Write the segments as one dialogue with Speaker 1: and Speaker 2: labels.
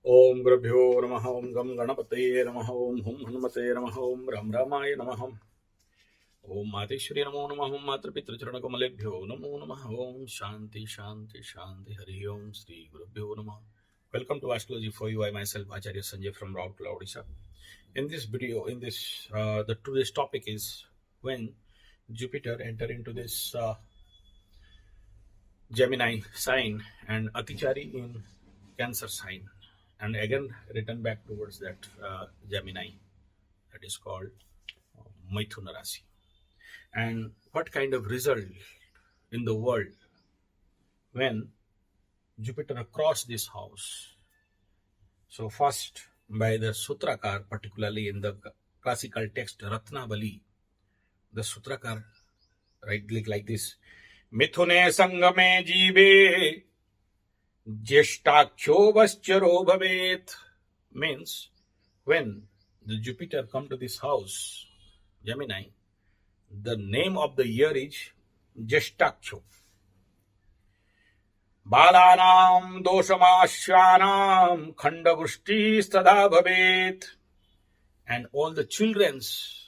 Speaker 1: ओम गुरुभ्यो नमः। ओम गम गणपतये नमः। ओम हुम हनुमते नमः। ओम राम रामाय नमः। ओम मातेश्वरी नमो नमः। ओम मातृपितृचरणकमलेभ्यो नमो नमः। ओम शांति शांति शांति। हरि ओम श्री गुरुभ्यो नमः. Welcome to Astrology for You. I myself Acharya Sanjay from Raurkela, Odisha. In this video, the today's topic is when Jupiter enter into this Gemini sign and Atichari in Cancer sign, and again return back towards that Gemini, that is called Mithuna Rasi. And what kind of result in the world when Jupiter across this house? So first, by the Sutrakar, particularly in the classical text Ratnavali, the Sutrakar write like this: मिथुने संगमे जीवे ज्येष्ठाख्यो वश्चरो भवेत्. Means when the Jupiter come to this house, Gemini, the name of the year is Jeshtakcho. Balanam doshamaashyanam khandavrushtistada bhavet. And all the children's,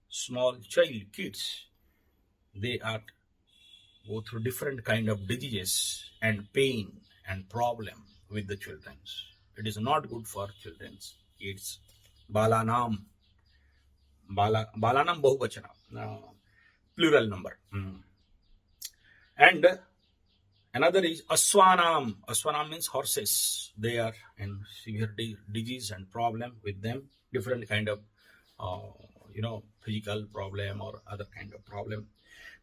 Speaker 1: small child, kids, they are go through different kind of diseases and pain and problem with the children. It is not good for children's kids. Balanam Bahuvachana, plural number. And another is Aswanam. Aswanam means horses. They are in severe disease and problem with them. Different kind of, physical problem or other kind of problem.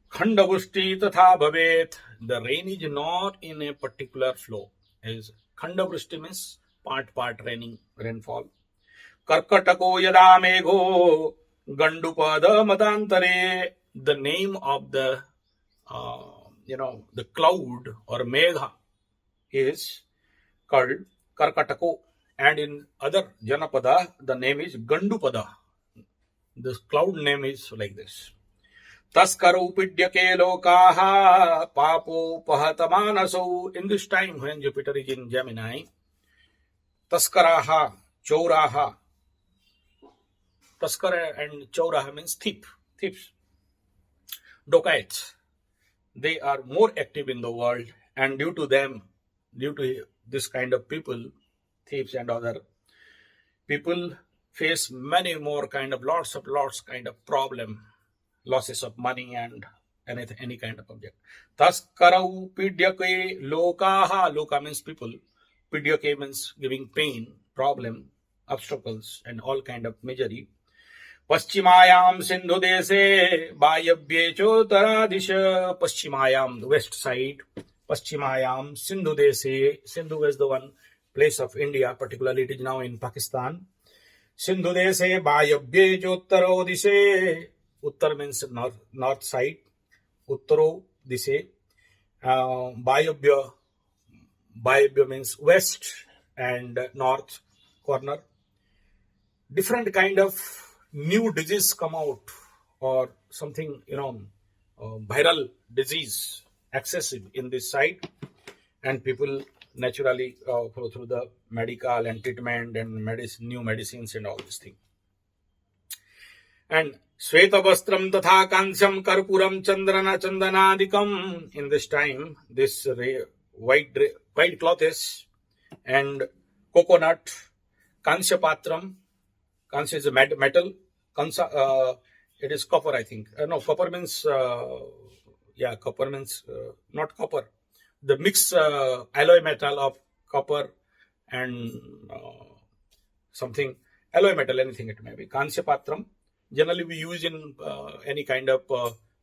Speaker 1: Khandavrushti tatha bhavet. The rain is not in a particular flow. As Khandavrushti means part rainfall. Karkatako yada megho gandupada madantare. The name of the the cloud or megha is called Karkatako, and in other Janapada the name is Gandupada. The cloud name is like this. Taskaro pidyake lokaha papo pahatamanaso. In this time when Jupiter is in Gemini, Taskaraha, Choraha. Taskara and Choraha means thieves, dacoits. They are more active in the world, and due to this kind of people, thieves and other people face many more kind of lots kind of problem, losses of money and any kind of object. Taskarau pidyake lokaha. Loka means people. Pidyake means giving pain, problem, obstacles, and all kind of misery. Paschimāyām Sindhu dese Vāyavye chotaradisha. Paschimāyām, the west side. Paschimāyām Sindhu dese. Sindhu is the one place of India, particularly it is now in Pakistan. Sindhu dese Vāyavye chotarodishe. Uttar means north side. Uttaro dise. Vāyavya means west and north corner. Different kind of new disease come out, or something, viral disease excessive in this side, and people naturally go through the medical and treatment and new medicines and all this thing. And Sveta Vastram Tatha Kansyam Karpuram Chandanadikam. In this time, this white cloth is, and coconut, Kansya Patram. Kansya is a metal. It is copper, I think. No, copper means, copper means, not copper. The mixed alloy metal of copper and something, alloy metal, anything it may be. Kansya Patram. Generally we use in any kind of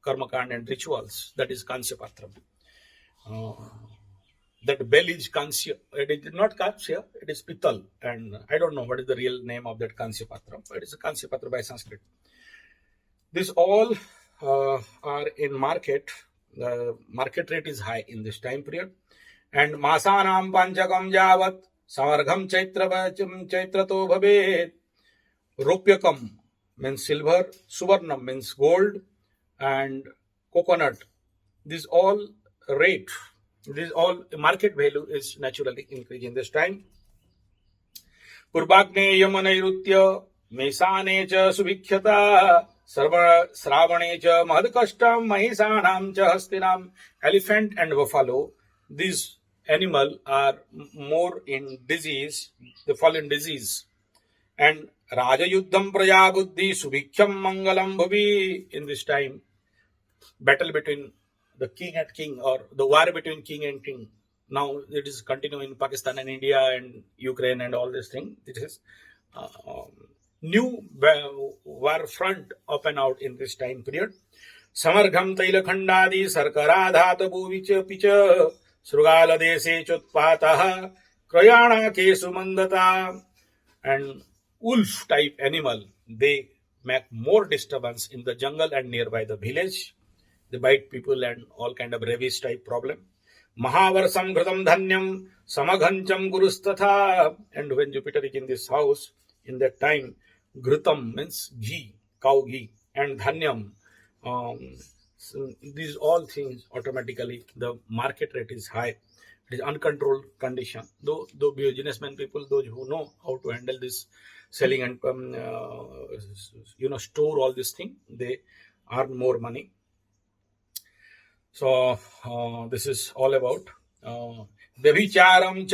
Speaker 1: karmakand and rituals. That is Kansya Patram. That bell is Kansya. It is not Kansya, it is Pittal. And I don't know what is the real name of that Kansya Patram, but it is a Kansya Patra by Sanskrit. This all are in market. The market rate is high in this time period. And Masanam Panchakam Javat Samargham Chaitrato Bhavet. Rupyakam means silver, Suvarnam means gold, and coconut. This all rate. This all market value is naturally increasing this time. पूर्वाग्ने यमनैऋत्य मेषाने च सुभिक्षता श्रावणे च महत्कष्टम महिषाणां च हस्तिनां. Elephant and buffalo, these animal are more in disease, they fall in disease. And Rajayuddham Prajabuddhi Subhikyam Mangalam Bhuvi. In this time, battle between the king and king, or the war between king and king. Now it is continuing in Pakistan and India and Ukraine and all this thing. It is new war front open out in this time period. Samargham Tailakhandadi Sarkaradhat Bhuvic Picha Srugala Dese Chutpatah Krayana Kesu Mandata. And wolf type animal, they make more disturbance in the jungle and nearby the village. They bite people and all kind of rabies type problem. Mahavarsam Ghrutam Dhanyam Samaghancham Gurustatha. And when Jupiter is in this house, in that time, Ghrutam means ghee, cow ghee, and Dhanyam. So these all things automatically the market rate is high. It is uncontrolled condition. Though businessmen people, those who know how to handle this selling and store all this thing, they earn more money. So this is all about Vyabhicharam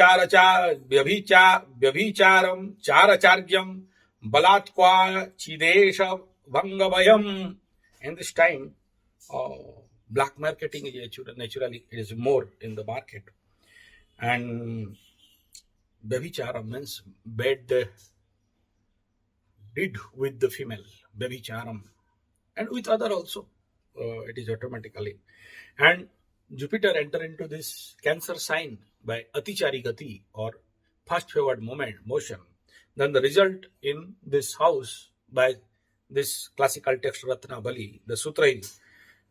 Speaker 1: Characharyam Balatkwa Chidesha Vangavayam. In this time, black marketing is naturally it is more in the market. And Vyabhicharam means bad did with the female, Vyabhicharam, and with other also, it is automatically. And Jupiter enter into this Cancer sign by Atichari Gati, or fast forward motion. Then the result in this house by this classical text Ratna Bali, the sutra is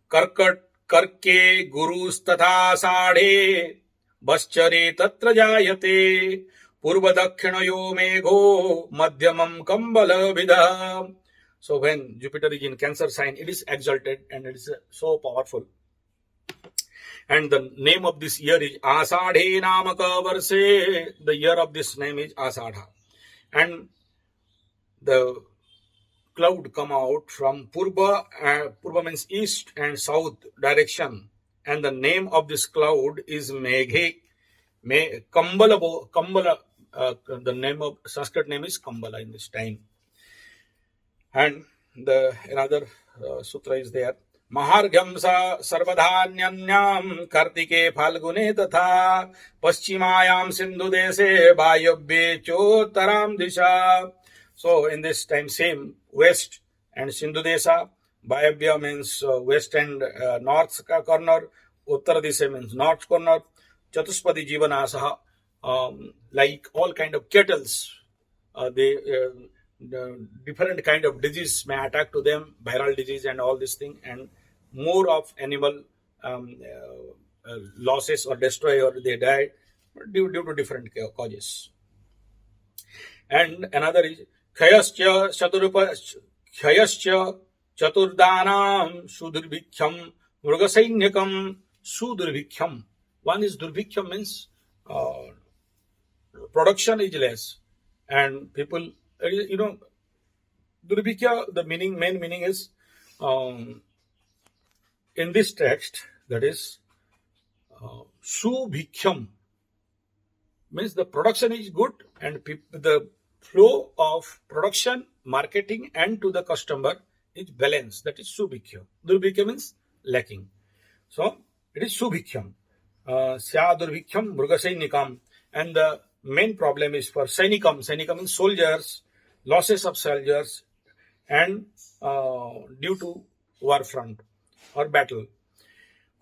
Speaker 1: Karkat Karke Gurus Tatha Sadhe Baschare Tatra Jayate Purva Dakshinayo Megho Madhyamam Kambala Vidha. So when Jupiter is in Cancer sign, it is exalted and it is so powerful. And the name of this year is Asadhe Namaka Varse. The year of this name is Asadha. And the cloud come out from Purva. Purva means east and south direction. And the name of this cloud is Meghe. Kambala. The name of Sanskrit name is Kambala in this time. And the another sutra is there. Mahargham sarvadhanyanyam kartike phalgune tatha paschhimayam sindhu dese vayabhye chotaram disha. So in this time same west and Sindhu desa. Vayabhya means west and north corner. Uttara disha means north corner. Chatuspadi jivanasaha, like all kind of kettles, different kind of disease may attack to them, viral disease and all this thing, and more of animal losses or destroy or they die due to different causes. And another is Khayascha Chaturdanam Sudurvikhyam Mrugasainyakam Sudurvikhyam. One is Durvikhyam means production is less and people, Durvikya, the main meaning is in this text, that is Subhikyam means the production is good and the flow of production, marketing and to the customer is balanced. That is Subhikyam. Durvikya means lacking. So it is Subhikyam. Sya Durvikhyam Mrugasainikam. And the main problem is for Sainikam. Sainikam means soldiers, losses of soldiers and due to war front or battle.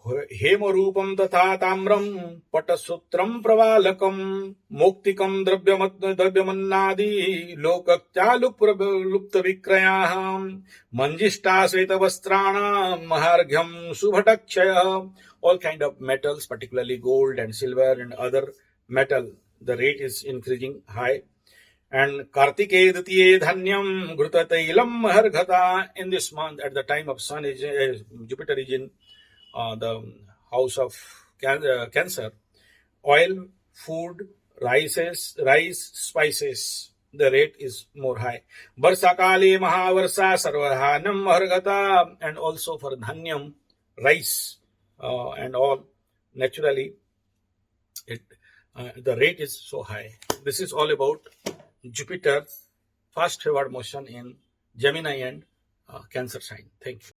Speaker 1: Hemarupam tatha tamram patasutram pravalakam moktikam dravyamannadi lokakya lupta vikrayaham manjishta sveta vastrana mahargyam subhatakshaya. All kind of metals, particularly gold and silver and other metal, the rate is increasing high. And Kartike Dutiye Dhanyam Ghrutatailam Maharghata. In this month, at the time of sun, Jupiter is in the house of Cancer. Oil, food, rice, spices, the rate is more high. Varsakale Mahavarsa Sarvadhanam Mahargata, and also for Dhanyam, rice and all, naturally the rate is so high. This is all about Jupiter fast forward motion in Gemini and Cancer sign. Thank you.